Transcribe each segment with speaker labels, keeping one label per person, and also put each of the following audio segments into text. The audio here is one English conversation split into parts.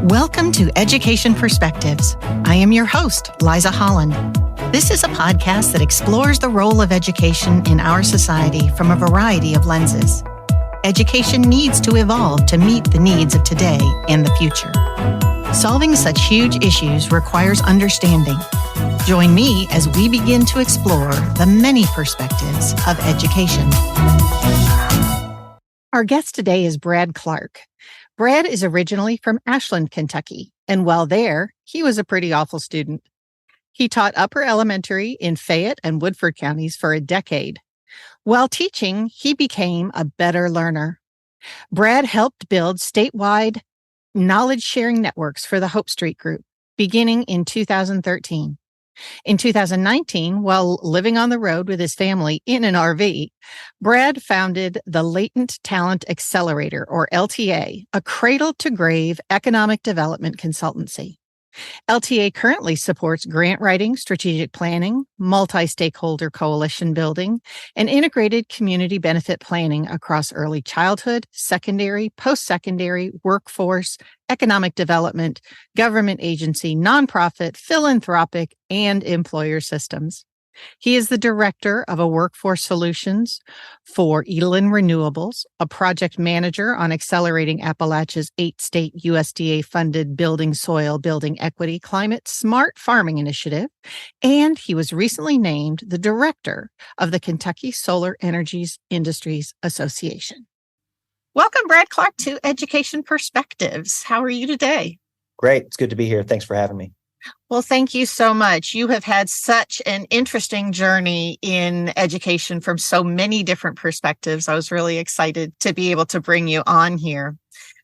Speaker 1: Welcome to Education Perspectives. I am your host, Liza Holland. This is a podcast that explores the role of education in our society from a variety of lenses. Education needs to evolve to meet the needs of today and the future. Solving such huge issues requires understanding. Join me as we begin to explore the many perspectives of education. Our guest today is Brad Clark. Brad is originally from Ashland, Kentucky, and while there, he was a pretty awful student. He taught upper elementary in Fayette and Woodford counties for a decade. While teaching, he became a better learner. Brad helped build statewide knowledge-sharing networks for the Hope Street Group, beginning in 2013. In 2019, while living on the road with his family in an RV, Brad founded the Latent Talent Accelerator, or LTA, a cradle-to-grave economic development consultancy. LTA currently supports grant writing, strategic planning, multi-stakeholder coalition building, and integrated community benefit planning across early childhood, secondary, post-secondary, workforce, economic development, government agency, nonprofit, philanthropic, and employer systems. He is the director of a workforce solutions for Elon Renewables, a project manager on accelerating Appalachia's 8-state USDA-funded Building Soil, Building Equity, Climate Smart Farming Initiative, and he was recently named the director of the Kentucky Solar Energies Industries Association. Welcome, Brad Clark, to Education Perspectives. How are you today?
Speaker 2: Great. It's good to be here. Thanks for having me.
Speaker 1: Well, thank you so much. You have had such an interesting journey in education from so many different perspectives. I was really excited to be able to bring you on here.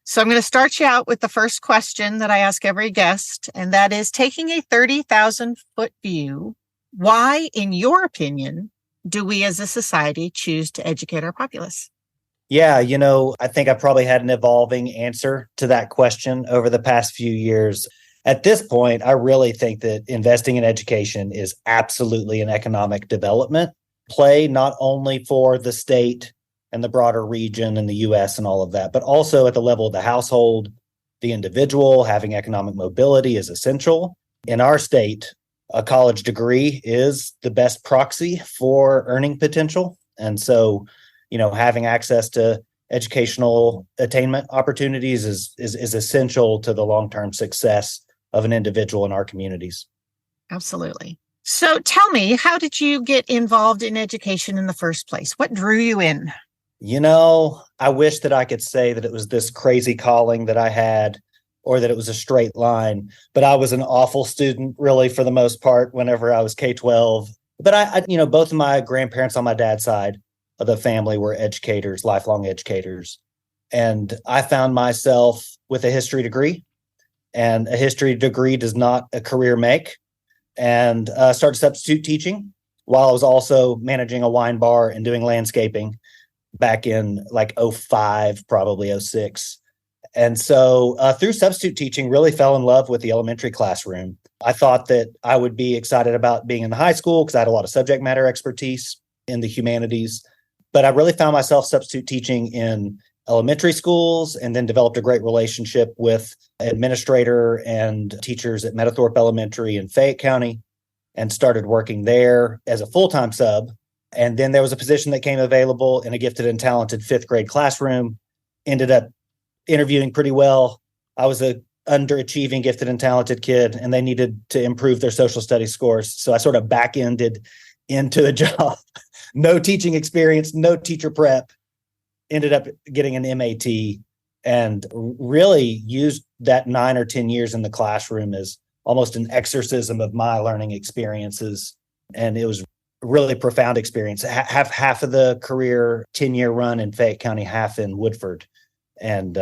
Speaker 1: So I'm going to start you out with the first question that I ask every guest, and that is, taking a 30,000-foot view, why, in your opinion, do we as a society choose to educate our populace?
Speaker 2: Yeah, I think I probably had an evolving answer to that question over the past few years. At this point, I really think that investing in education is absolutely an economic development play, not only for the state and the broader region and the U.S. and all of that, but also at the level of the household, the individual. Having economic mobility is essential. In our state, a college degree is the best proxy for earning potential. And so, having access to educational attainment opportunities is essential to the long-term success of an individual in our communities.
Speaker 1: Absolutely. So tell me, how did you get involved in education in the first place? What drew you in?
Speaker 2: I wish that I could say that it was this crazy calling that I had, or that it was a straight line, but I was an awful student, really, for the most part, whenever I was K-12. But I both of my grandparents on my dad's side of the family were educators, lifelong educators. And I found myself with a history degree. And a history degree does not a career make. And started substitute teaching while I was also managing a wine bar and doing landscaping back in like 05, probably 06. And so through substitute teaching, really fell in love with the elementary classroom. I thought that I would be excited about being in the high school because I had a lot of subject matter expertise in the humanities. But I really found myself substitute teaching in elementary schools, and then developed a great relationship with administrator and teachers at Meadowthorpe Elementary in Fayette County, and started working there as a full-time sub. And then there was a position that came available in a gifted and talented fifth grade classroom. Ended up interviewing pretty well. I was a underachieving gifted and talented kid, and they needed to improve their social studies scores. So I sort of back-ended into a job. No teaching experience, no teacher prep. Ended up getting an MAT and really used that 9 or 10 years in the classroom as almost an exorcism of my learning experiences. And it was a really profound experience. Half of the career 10-year run in Fayette County, half in Woodford. And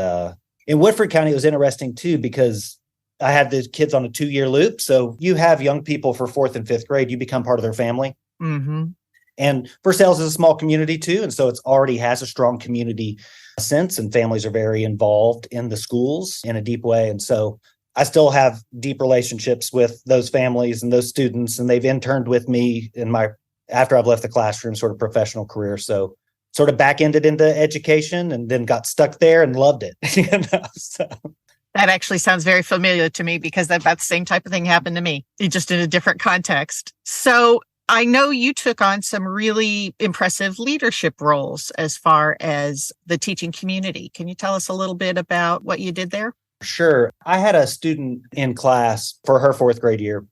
Speaker 2: in Woodford County, it was interesting too, because I had the kids on a 2-year loop. So you have young people for 4th and 5th grade, you become part of their family.
Speaker 1: Mm-hmm.
Speaker 2: And Purcell's is a small community too. And so it's already has a strong community sense, and families are very involved in the schools in a deep way. And so I still have deep relationships with those families and those students, and they've interned with me after I've left the classroom, sort of professional career. So sort of back-ended into education and then got stuck there and loved it. So
Speaker 1: That actually sounds very familiar to me because that the same type of thing happened to me, just in a different context. So I know you took on some really impressive leadership roles as far as the teaching community. Can you tell us a little bit about what you did there?
Speaker 2: Sure. I had a student in class for her fourth grade year.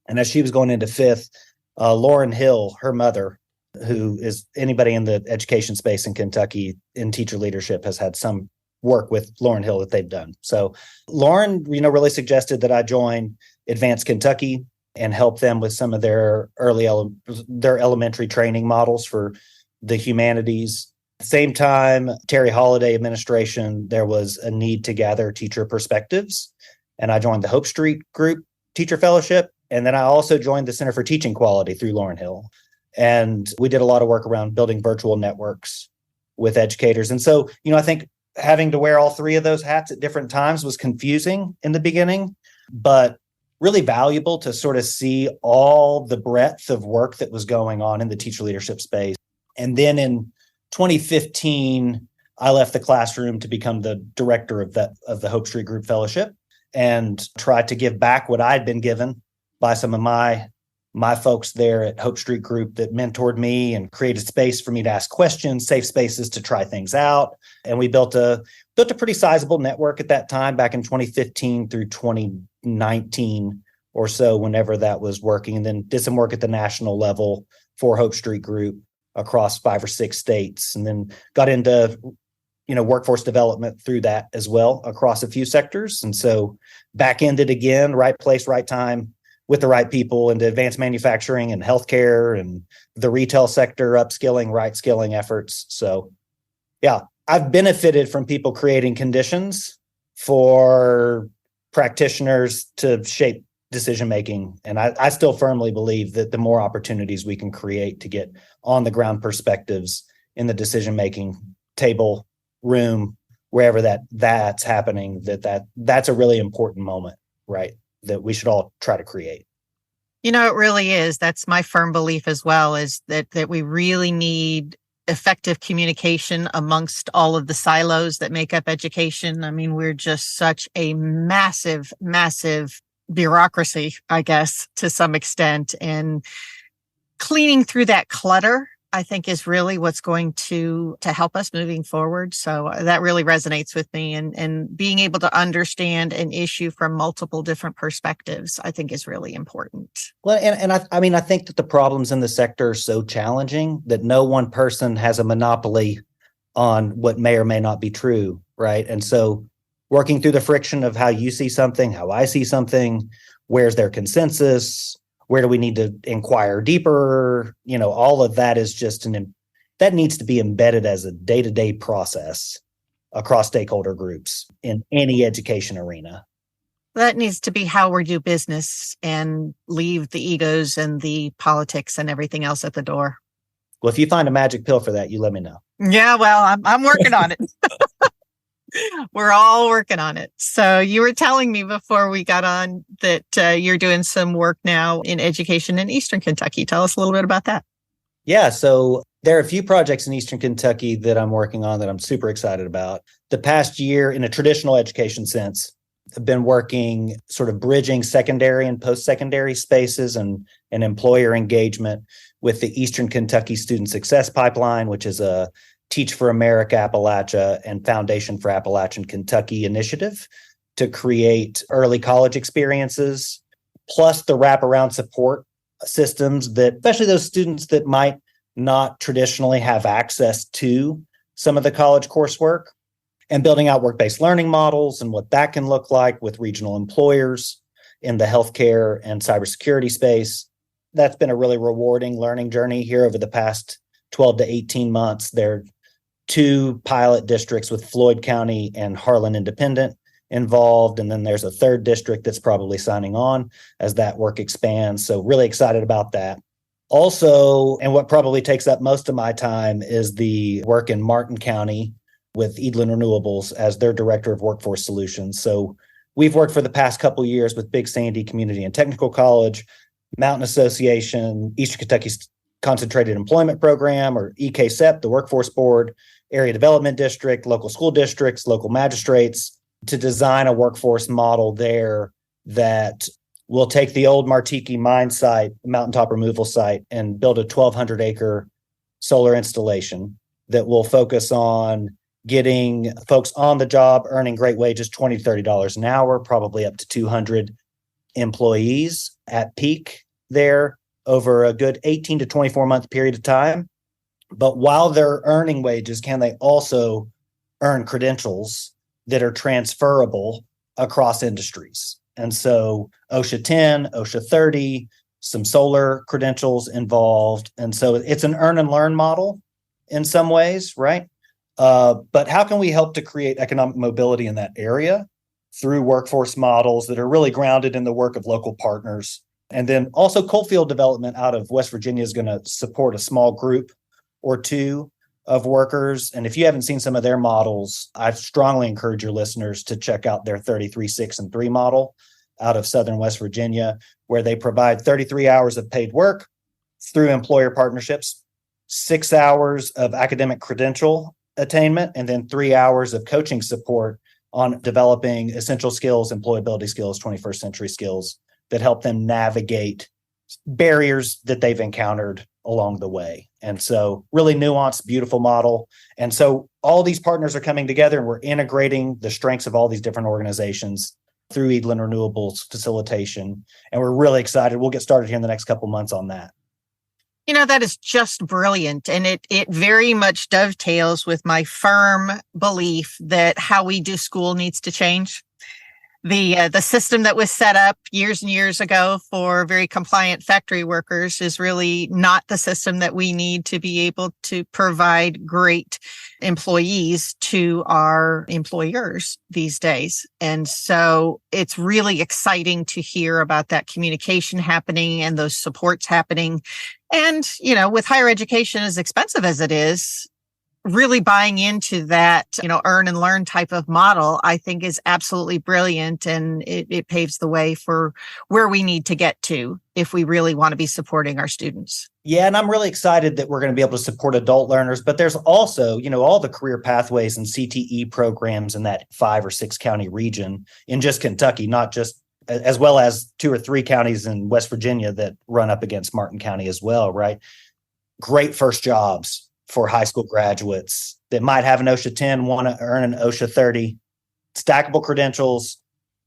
Speaker 2: And as she was going into fifth, Lauren Hill, her mother, who is anybody in the education space in Kentucky in teacher leadership has had some work with Lauren Hill that they've done. So Lauren, really suggested that I join Advanced Kentucky and help them with some of their their elementary training models for the humanities. Same time, Terry Holiday administration, there was a need to gather teacher perspectives. And I joined the Hope Street Group Teacher Fellowship. And then I also joined the Center for Teaching Quality through Lauren Hill. And we did a lot of work around building virtual networks with educators. And so, I think having to wear all three of those hats at different times was confusing in the beginning, but really valuable to sort of see all the breadth of work that was going on in the teacher leadership space. And then in 2015, I left the classroom to become the director of the Hope Street Group Fellowship and tried to give back what I'd been given by some of my folks there at Hope Street Group that mentored me and created space for me to ask questions, safe spaces to try things out. And we built a pretty sizable network at that time back in 2015 through 2019 or so, whenever that was working, and then did some work at the national level for Hope Street Group across 5 or 6 states, and then got into workforce development through that as well across a few sectors. And so back-ended again, right place, right time, with the right people into advanced manufacturing and healthcare and the retail sector, upskilling, right skilling efforts. So yeah, I've benefited from people creating conditions for practitioners to shape decision-making. And I still firmly believe that the more opportunities we can create to get on the ground perspectives in the decision-making table, room, wherever that's happening, that's a really important moment, right? That we should all try to create.
Speaker 1: It really is. That's my firm belief as well, is that we really need effective communication amongst all of the silos that make up education. I mean, we're just such a massive, massive bureaucracy, I guess, to some extent. And cleaning through that clutter, I think, is really what's going to help us moving forward. So that really resonates with me, and being able to understand an issue from multiple different perspectives, I think, is really important.
Speaker 2: Well, and I think that the problems in the sector are so challenging that no one person has a monopoly on what may or may not be true, right? And so working through the friction of how you see something, how I see something, where's their consensus, where do we need to inquire deeper? All of that is just that needs to be embedded as a day-to-day process across stakeholder groups in any education arena.
Speaker 1: That needs to be how we do business and leave the egos and the politics and everything else at the door.
Speaker 2: Well, if you find a magic pill for that, you let me know.
Speaker 1: Yeah, well, I'm working on it. We're all working on it. So you were telling me before we got on that you're doing some work now in education in Eastern Kentucky. Tell us a little bit about that.
Speaker 2: Yeah, so there are a few projects in Eastern Kentucky that I'm working on that I'm super excited about. The past year, in a traditional education sense, I've been working sort of bridging secondary and post-secondary spaces and employer engagement with the Eastern Kentucky Student Success Pipeline, which is a Teach for America Appalachia and Foundation for Appalachian Kentucky initiative to create early college experiences, plus the wraparound support systems that, especially those students that might not traditionally have access to some of the college coursework, and building out work-based learning models and what that can look like with regional employers in the healthcare and cybersecurity space. That's been a really rewarding learning journey here over the past 12 to 18 months. There are 2 pilot districts with Floyd County and Harlan Independent involved. And then there's a 3rd district that's probably signing on as that work expands. So really excited about that. Also, and what probably takes up most of my time, is the work in Martin County with Elon Renewables as their director of workforce solutions. So we've worked for the past couple of years with Big Sandy Community and Technical College, Mountain Association, Eastern Kentucky Concentrated Employment Program, or EKSEP, the Workforce Board, Area Development District, local school districts, local magistrates, to design a workforce model there that will take the old Martiki mine site, mountaintop removal site, and build a 1,200-acre solar installation that will focus on getting folks on the job, earning great wages, $20 to $30 an hour, probably up to 200 employees at peak there over a good 18 to 24-month period of time. But while they're earning wages, can they also earn credentials that are transferable across industries? And so OSHA 10, OSHA 30, some solar credentials involved. And so it's an earn and learn model in some ways, right? But how can we help to create economic mobility in that area through workforce models that are really grounded in the work of local partners? And then also Coalfield Development out of West Virginia is going to support a small group or two of workers. And if you haven't seen some of their models, I strongly encourage your listeners to check out their 33, 6, and 3 model out of Southern West Virginia, where they provide 33 hours of paid work through employer partnerships, 6 hours of academic credential attainment, and then 3 hours of coaching support on developing essential skills, employability skills, 21st century skills that help them navigate barriers that they've encountered along the way. And so really nuanced, beautiful model. And so all these partners are coming together and we're integrating the strengths of all these different organizations through Elon Renewables facilitation. And we're really excited. We'll get started here in the next couple months on that.
Speaker 1: You know, that is just brilliant. And it very much dovetails with my firm belief that how we do school needs to change. The system that was set up years and years ago for very compliant factory workers is really not the system that we need to be able to provide great employees to our employers these days. And so it's really exciting to hear about that communication happening and those supports happening. And, you know, with higher education as expensive as it is, really buying into that, you know, earn and learn type of model, I think is absolutely brilliant. And it paves the way for where we need to get to if we really want to be supporting our students.
Speaker 2: Yeah, and I'm really excited that we're going to be able to support adult learners, but there's also, you know, all the career pathways and CTE programs in that 5 or 6 county region in just Kentucky, not just as well as 2 or 3 counties in West Virginia that run up against Martin County as well, right? Great first jobs for high school graduates that might have an OSHA 10, want to earn an OSHA 30, stackable credentials,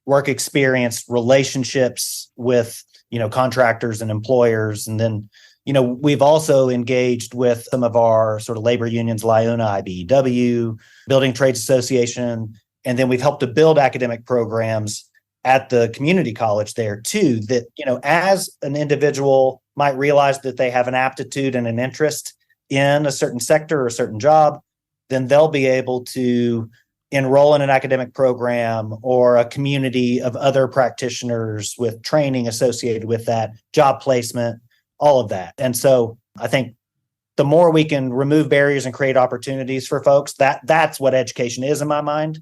Speaker 2: work experience, relationships with, you know, contractors and employers. And then, you know, we've also engaged with some of our sort of labor unions, LIUNA, IBEW, Building Trades Association. And then we've helped to build academic programs at the community college there too, that, you know, as an individual might realize that they have an aptitude and an interest in a certain sector or a certain job, then they'll be able to enroll in an academic program or a community of other practitioners with training associated with that, job placement, all of that. And so I think the more we can remove barriers and create opportunities for folks, that's what education is in my mind.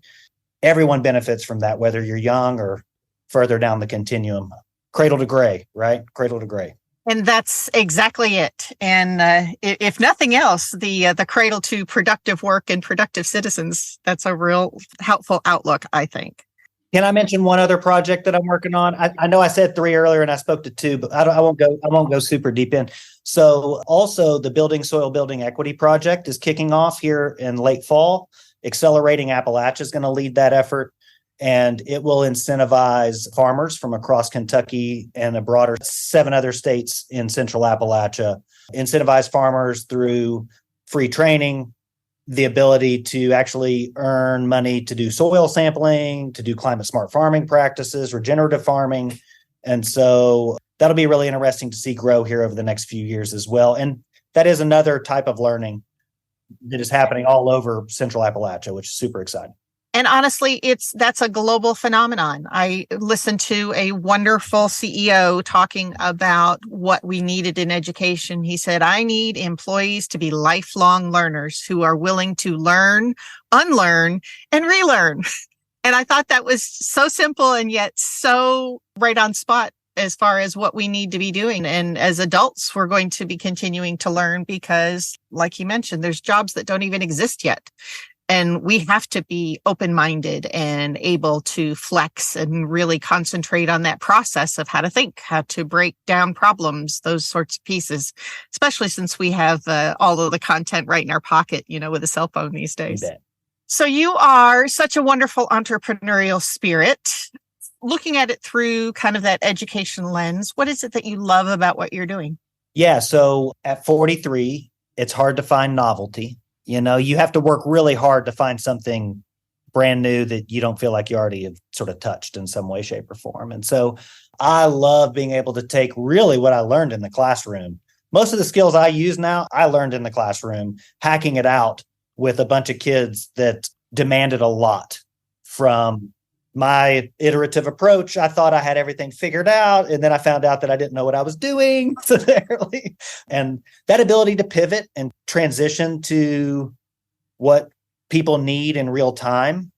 Speaker 2: Everyone benefits from that, whether you're young or further down the continuum. Cradle to gray, right? Cradle to gray.
Speaker 1: And that's exactly it. And if nothing else, the cradle to productive work and productive citizens, that's a real helpful outlook, I think.
Speaker 2: Can I mention one other project that I'm working on? I know I said 3 earlier and I spoke to 2, but I won't go super deep in. So also the Soil Building Equity Project is kicking off here in late fall. Accelerating Appalachia is going to lead that effort. And it will incentivize farmers from across Kentucky and a broader 7 other states in central Appalachia, incentivize farmers through free training, the ability to actually earn money to do soil sampling, to do climate smart farming practices, regenerative farming. And so that'll be really interesting to see grow here over the next few years as well. And that is another type of learning that is happening all over central Appalachia, which is super exciting.
Speaker 1: And honestly, that's a global phenomenon. I listened to a wonderful CEO talking about what we needed in education. He said, I need employees to be lifelong learners who are willing to learn, unlearn, and relearn. And I thought that was so simple and yet so right on spot as far as what we need to be doing. And as adults, we're going to be continuing to learn because, like you mentioned, there's jobs that don't even exist yet. And we have to be open-minded and able to flex and really concentrate on that process of how to think, how to break down problems, those sorts of pieces, especially since we have all of the content right in our pocket, with a cell phone these days.
Speaker 2: You bet.
Speaker 1: So you are such a wonderful entrepreneurial spirit. Looking at it through kind of that education lens, what is it that you love about what you're doing?
Speaker 2: Yeah. So at 43, it's hard to find novelty. You have to work really hard to find something brand new that you don't feel like you already have sort of touched in some way, shape, or form. And so I love being able to take really what I learned in the classroom. Most of the skills I use now, I learned in the classroom, hacking it out with a bunch of kids that demanded a lot from my iterative approach. I thought I had everything figured out, and then I found out that I didn't know what I was doing. And that ability to pivot and transition to what people need in real time,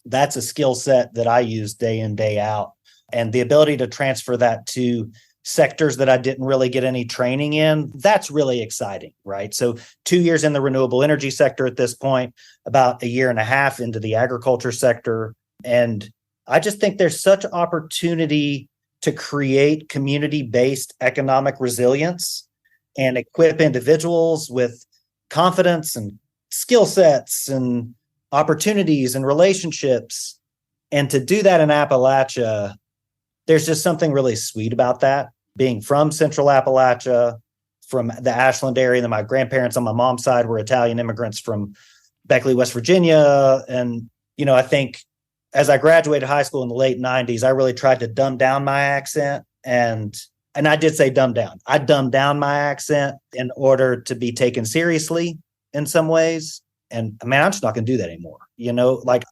Speaker 2: that's a skill set that I use day in, day out. And the ability to transfer that to sectors that I didn't really get any training in, that's really exciting, right? So 2 years in the renewable energy sector at this point, about a year and a half into the agriculture sector. And I just think there's such opportunity to create community-based economic resilience and equip individuals with confidence and skill sets and opportunities and relationships. And to do that in Appalachia, there's just something really sweet about that. Being from Central Appalachia, from the Ashland area, and my grandparents on my mom's side were Italian immigrants from Beckley, West Virginia. And, I think as I graduated high school in the late 90s, I really tried to dumb down my accent. And I did say dumb down. I dumbed down my accent in order to be taken seriously in some ways. And man, I'm just not going to do that anymore.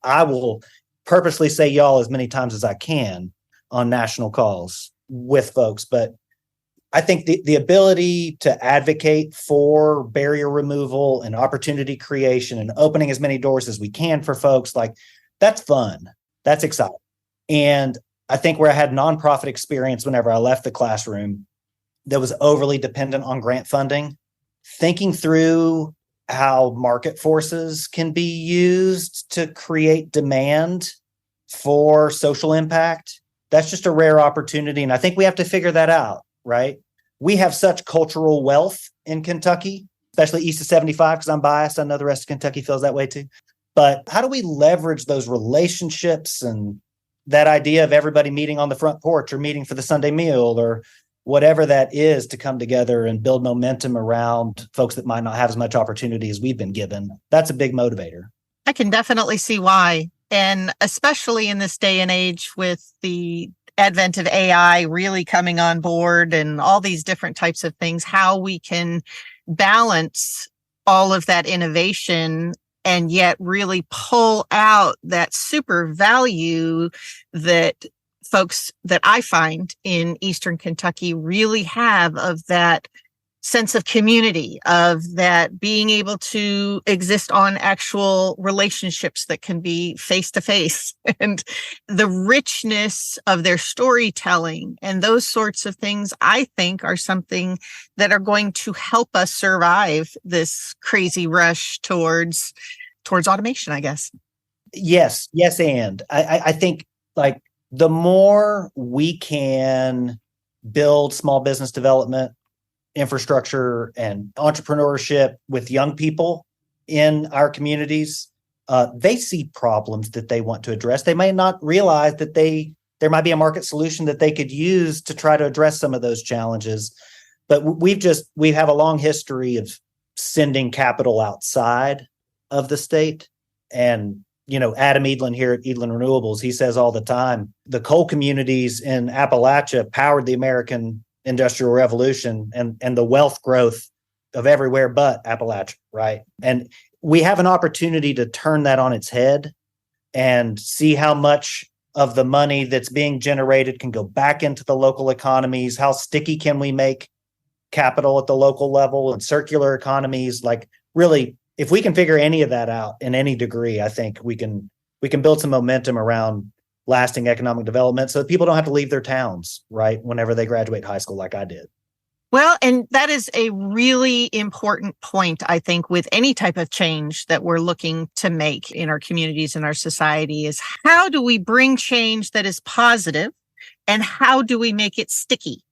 Speaker 2: I will purposely say y'all as many times as I can on national calls with folks. But I think the ability to advocate for barrier removal and opportunity creation and opening as many doors as we can for folks, that's fun. That's exciting. And I think where I had nonprofit experience whenever I left the classroom that was overly dependent on grant funding, thinking through how market forces can be used to create demand for social impact, that's just a rare opportunity. And I think we have to figure that out, right? We have such cultural wealth in Kentucky, especially east of 75, because I'm biased. I know the rest of Kentucky feels that way too. But how do we leverage those relationships and that idea of everybody meeting on the front porch or meeting for the Sunday meal or whatever that is to come together and build momentum around folks that might not have as much opportunity as we've been given? That's a big motivator.
Speaker 1: I can definitely see why. And especially in this day and age with the advent of AI really coming on board and all these different types of things, how we can balance all of that innovation and yet really pull out that super value that folks that I find in Eastern Kentucky really have, of that sense of community, of that being able to exist on actual relationships that can be face to face, and the richness of their storytelling and those sorts of things, I think are something that are going to help us survive this crazy rush towards automation, I guess.
Speaker 2: Yes. And I think the more we can build small business development, infrastructure, and entrepreneurship with young people in our communities, they see problems that they want to address. They may not realize that there might be a market solution that they could use to try to address some of those challenges. But we have a long history of sending capital outside of the state. And Adam Edlin here at Elon Renewables, he says all the time, the coal communities in Appalachia powered the American Industrial Revolution and the wealth growth of everywhere but Appalachia, right? And we have an opportunity to turn that on its head and see how much of the money that's being generated can go back into the local economies. How sticky can we make capital at the local level and circular economies? Really, if we can figure any of that out in any degree, I think we can build some momentum around lasting economic development so that people don't have to leave their towns, right, whenever they graduate high school like I did.
Speaker 1: Well, and that is a really important point, I think, with any type of change that we're looking to make in our communities and our society is how do we bring change that is positive and how do we make it sticky?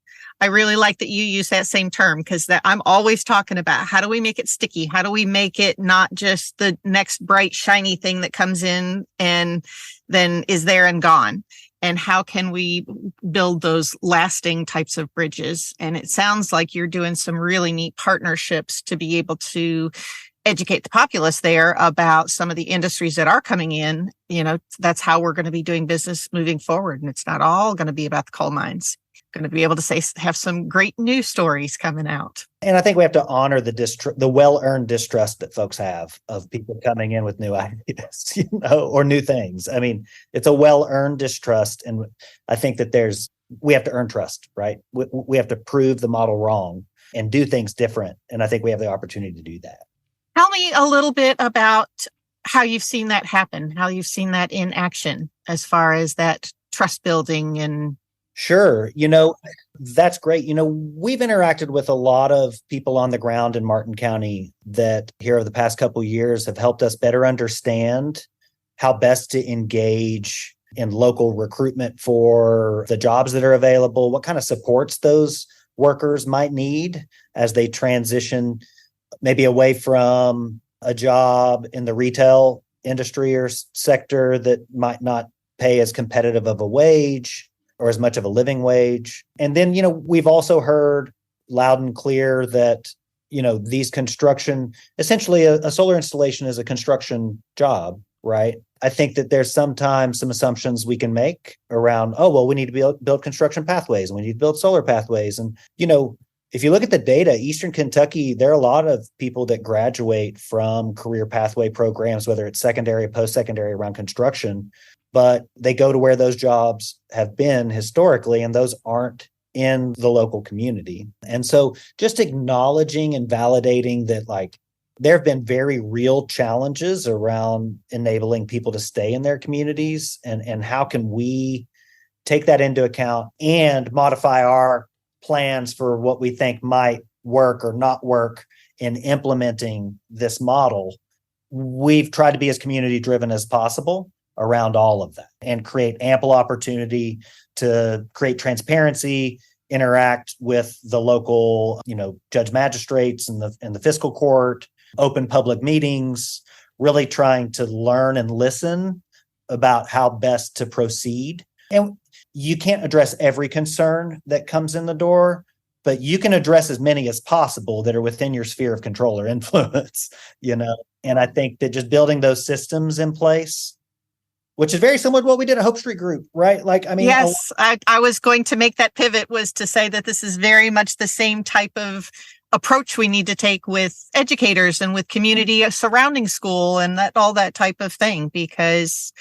Speaker 1: I really like that you use that same term because that I'm always talking about how do we make it sticky? How do we make it not just the next bright, shiny thing that comes in and then is there and gone? And how can we build those lasting types of bridges? And it sounds like you're doing some really neat partnerships to be able to educate the populace there about some of the industries that are coming in. That's how we're going to be doing business moving forward. And it's not all going to be about the coal mines. Going to be able to have some great news stories coming out.
Speaker 2: And I think we have to honor the well-earned distrust that folks have of people coming in with new ideas, or new things. I mean, it's a well-earned distrust. And I think that we have to earn trust, right? We have to prove the model wrong and do things different. And I think we have the opportunity to do that.
Speaker 1: Tell me a little bit about how you've seen that happen, how you've seen that in action as far as that trust building and
Speaker 2: Sure. That's great. We've interacted with a lot of people on the ground in Martin County that here over the past couple of years have helped us better understand how best to engage in local recruitment for the jobs that are available, what kind of supports those workers might need as they transition maybe away from a job in the retail industry or sector that might not pay as competitive of a wage or as much of a living wage. And then, we've also heard loud and clear that, these construction, essentially a solar installation is a construction job, right? I think that there's sometimes some assumptions we can make around, we need to build construction pathways and we need to build solar pathways. And, if you look at the data, Eastern Kentucky, there are a lot of people that graduate from career pathway programs, whether it's secondary, post-secondary around construction, but they go to where those jobs have been historically, and those aren't in the local community. And so just acknowledging and validating that, there have been very real challenges around enabling people to stay in their communities, and how can we take that into account and modify our plans for what we think might work or not work in implementing this model. We've tried to be as community driven as possible around all of that and create ample opportunity to create transparency, interact with the local, judge magistrates and the fiscal court, open public meetings, really trying to learn and listen about how best to proceed. And you can't address every concern that comes in the door, but you can address as many as possible that are within your sphere of control or influence, And I think that just building those systems in place, which is very similar to what we did at Hope Street Group, right?
Speaker 1: Yes, I was going to make that pivot, was to say that this is very much the same type of approach we need to take with educators and with community surrounding school and all that type of thing, because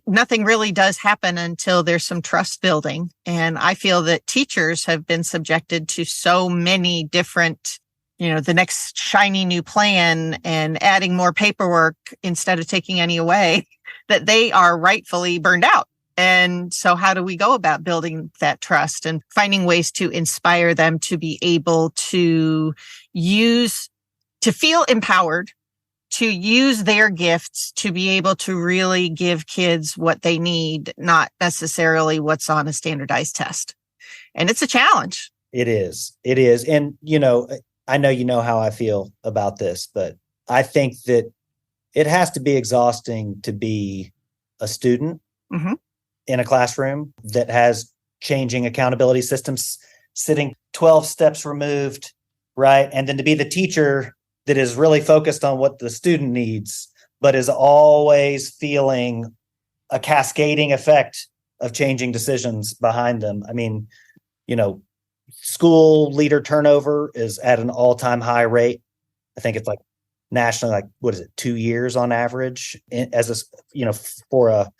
Speaker 1: nothing really does happen until there's some trust building. And I feel that teachers have been subjected to so many different, the next shiny new plan and adding more paperwork instead of taking any away, that they are rightfully burned out. And so how do we go about building that trust and finding ways to inspire them to be able to feel empowered, to use their gifts to be able to really give kids what they need, not necessarily what's on a standardized test. And it's a challenge.
Speaker 2: It is. And, I know how I feel about this, but I think that it has to be exhausting to be a student in a classroom that has changing accountability systems sitting 12 steps removed, right? And then to be the teacher that is really focused on what the student needs, but is always feeling a cascading effect of changing decisions behind them. I mean, school leader turnover is at an all-time high rate. I think it's nationally, 2 years on average for a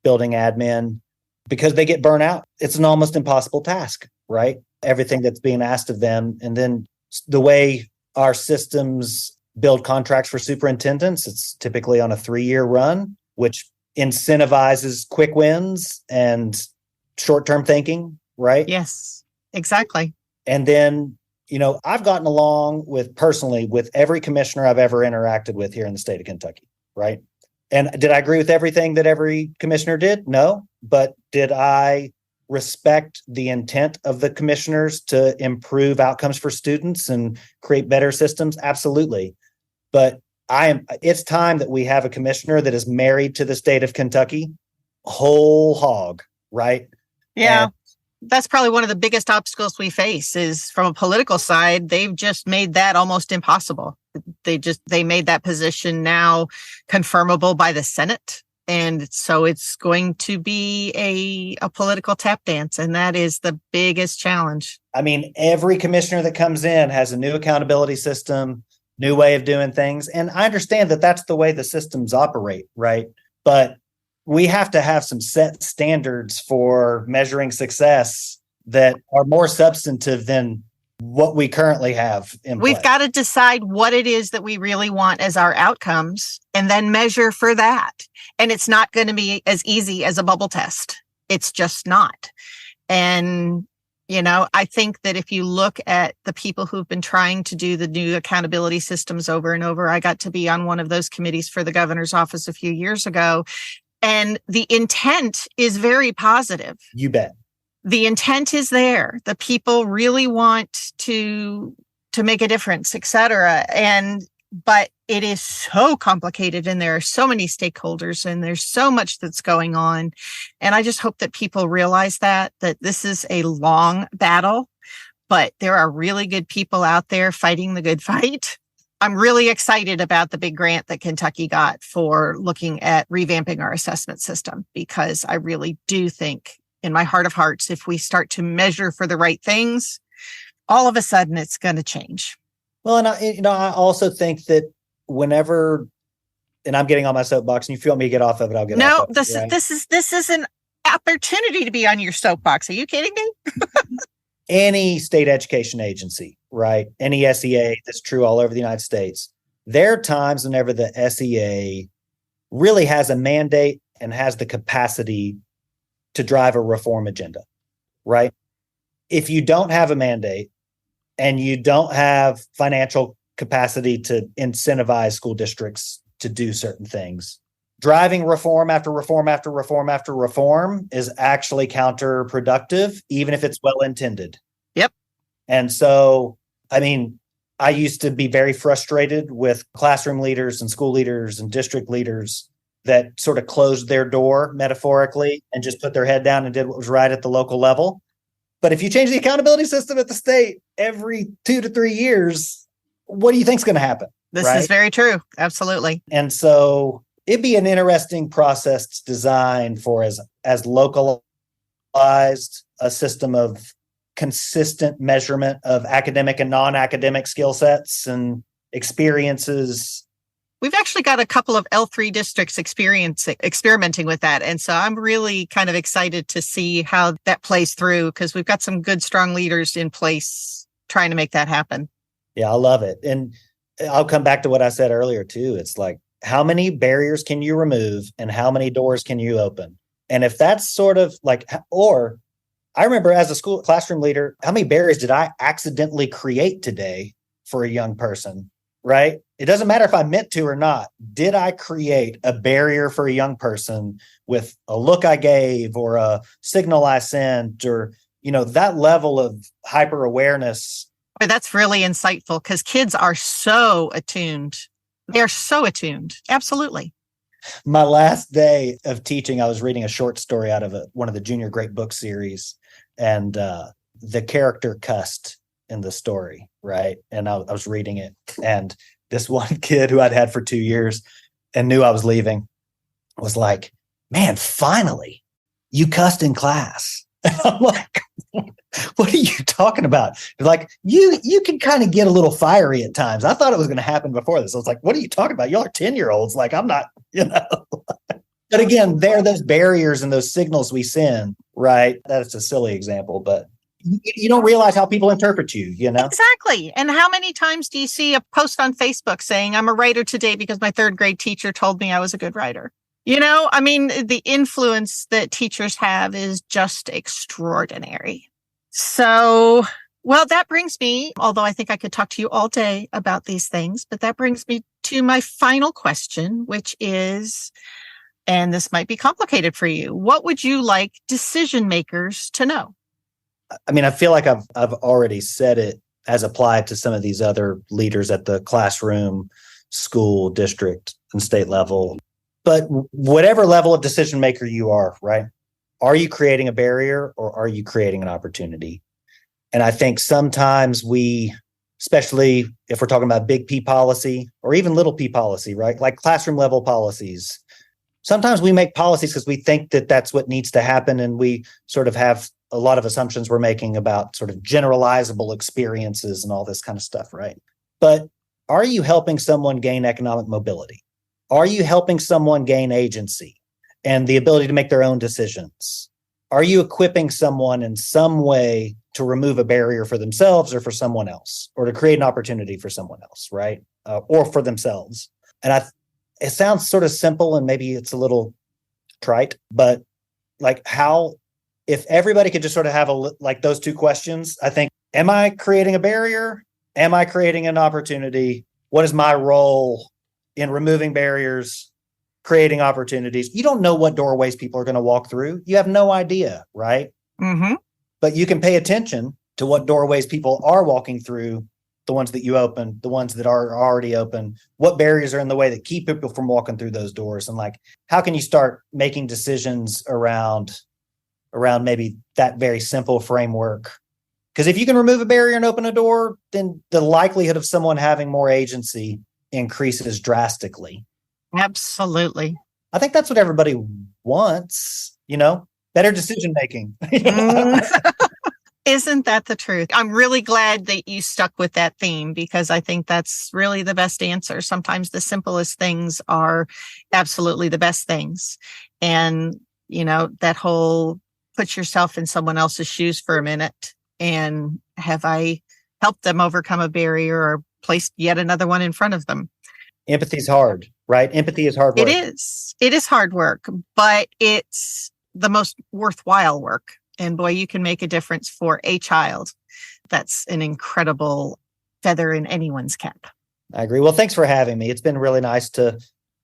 Speaker 2: building admin, because they get burnt out. It's an almost impossible task, right? Everything that's being asked of them. And then the way our systems build contracts for superintendents, it's typically on a 3-year run, which incentivizes quick wins and short-term thinking, right?
Speaker 1: Yes, exactly.
Speaker 2: And then, I've gotten along personally with every commissioner I've ever interacted with here in the state of Kentucky, right? And did I agree with everything that every commissioner did? No. But did I respect the intent of the commissioners to improve outcomes for students and create better systems? Absolutely. But it's time that we have a commissioner that is married to the state of Kentucky, whole hog, right?
Speaker 1: Yeah.
Speaker 2: And
Speaker 1: that's probably one of the biggest obstacles we face is from a political side. They've just made that almost impossible. They made that position now confirmable by the Senate. And so it's going to be a political tap dance. And that is the biggest challenge.
Speaker 2: I mean, every commissioner that comes in has a new accountability system, new way of doing things. And I understand that that's the way the systems operate, right? But we have to have some set standards for measuring success that are more substantive than what we currently have in
Speaker 1: We've
Speaker 2: play.
Speaker 1: got to decide what it is that we really want as our outcomes and then measure for that. And it's not going to be as easy as a bubble test. It's just not. And, I think that if you look at the people who've been trying to do the new accountability systems over and over, I got to be on one of those committees for the governor's office a few years ago. And the intent is very positive.
Speaker 2: You bet.
Speaker 1: The intent is there. The people really want to make a difference, et cetera. But it is so complicated and there are so many stakeholders and there's so much that's going on. And I just hope that people realize that this is a long battle, but there are really good people out there fighting the good fight. I'm really excited about the big grant that Kentucky got for looking at revamping our assessment system, because I really do think in my heart of hearts, if we start to measure for the right things, all of a sudden it's going to change.
Speaker 2: Well, and I also think that whenever, and I'm getting on my soapbox, and you feel me get off of it, I'll get off of it.
Speaker 1: No, this is an opportunity to be on your soapbox. Are you kidding me?
Speaker 2: Any state education agency, right? Any SEA, that's true all over the United States. There are times whenever the SEA really has a mandate and has the capacity to drive a reform agenda, right? If you don't have a mandate and you don't have financial capacity to incentivize school districts to do certain things, driving reform after reform after reform after reform is actually counterproductive, even if it's well-intended.
Speaker 1: Yep.
Speaker 2: And so, I used to be very frustrated with classroom leaders and school leaders and district leaders that sort of closed their door metaphorically and just put their head down and did what was right at the local level. But if you change the accountability system at the state every 2 to 3 years, what do you think is going to happen?
Speaker 1: This is very true. Absolutely.
Speaker 2: And so it'd be an interesting process to design for as localized a system of consistent measurement of academic and non-academic skill sets and experiences.
Speaker 1: We've actually got a couple of L3 districts experimenting with that. And so I'm really kind of excited to see how that plays through, because we've got some good, strong leaders in place trying to make that happen.
Speaker 2: Yeah, I love it. And I'll come back to what I said earlier, too. It's like, how many barriers can you remove and how many doors can you open? And if that's sort of like, or I remember as a school classroom leader, how many barriers did I accidentally create today for a young person, right? It doesn't matter if I meant to or not. Did I create a barrier for a young person with a look I gave or a signal I sent, or, that level of hyper awareness?
Speaker 1: That's really insightful, because kids are so attuned. They're so attuned. Absolutely.
Speaker 2: My last day of teaching, I was reading a short story out of one of the Junior Great Book series, and the character cussed in the story, right? And I was reading it, and this one kid who I'd had for 2 years and knew I was leaving was like, "Man, finally, you cussed in class." And I'm like, "What are you talking about?" They're like, you can kind of get a little fiery at times. I thought it was going to happen before this. I was like, "What are you talking about? Y'all are 10-year-olds. Like, I'm not, But again, there are those barriers and those signals we send, right? That's a silly example, but you don't realize how people interpret you,
Speaker 1: Exactly. And how many times do you see a post on Facebook saying, "I'm a writer today because my 3rd grade teacher told me I was a good writer"? The influence that teachers have is just extraordinary. So Well, that brings me, although I think I could talk to you all day about these things, but that brings me to my final question, which is, and this might be complicated for you, what would you like decision makers to know?
Speaker 2: I mean, I feel like I've already said it as applied to some of these other leaders at the classroom, school, district, and state level. But whatever level of decision maker you are, right? Are you creating a barrier or are you creating an opportunity? And I think sometimes we, especially if we're talking about big P policy or even little P policy, right? Like classroom level policies, sometimes we make policies because we think that that's what needs to happen. And we sort of have a lot of assumptions we're making about sort of generalizable experiences and all this kind of stuff, right? But are you helping someone gain economic mobility? Are you helping someone gain agency and the ability to make their own decisions? Are you equipping someone in some way to remove a barrier for themselves or for someone else, or to create an opportunity for someone else, right? Or for themselves? And it sounds sort of simple and maybe it's a little trite, but like if everybody could just sort of have like those two questions, I think, am I creating a barrier? Am I creating an opportunity? What is my role in removing barriers, creating opportunities? You don't know what doorways people are going to walk through. You have no idea, right?
Speaker 1: Mm-hmm.
Speaker 2: But you can pay attention to what doorways people are walking through, the ones that you open, the ones that are already open, what barriers are in the way that keep people from walking through those doors. And like, how can you start making decisions around maybe that very simple framework? Because if you can remove a barrier and open a door, then the likelihood of someone having more agency increases drastically.
Speaker 1: Absolutely.
Speaker 2: I think that's what everybody wants, better decision making.
Speaker 1: Isn't that the truth? I'm really glad that you stuck with that theme because I think that's really the best answer. Sometimes the simplest things are absolutely the best things. And, that whole put yourself in someone else's shoes for a minute and have I helped them overcome a barrier or placed yet another one in front of them?
Speaker 2: Empathy is hard, right? Empathy is hard work.
Speaker 1: It is. It is hard work, but it's the most worthwhile work. And boy, you can make a difference for a child. That's an incredible feather in anyone's cap.
Speaker 2: I agree. Well, thanks for having me. It's been really nice to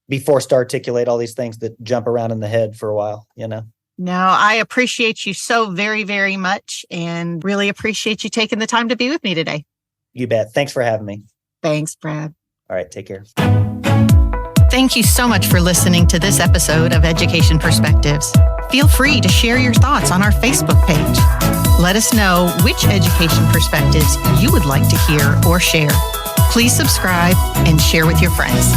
Speaker 2: be forced to articulate all these things that jump around in the head for a while,
Speaker 1: No, I appreciate you so very, very much and really appreciate you taking the time to be with me today.
Speaker 2: You bet. Thanks for having me.
Speaker 1: Thanks, Brad.
Speaker 2: All right. Take care.
Speaker 1: Thank you so much for listening to this episode of Education Perspectives. Feel free to share your thoughts on our Facebook page. Let us know which education perspectives you would like to hear or share. Please subscribe and share with your friends.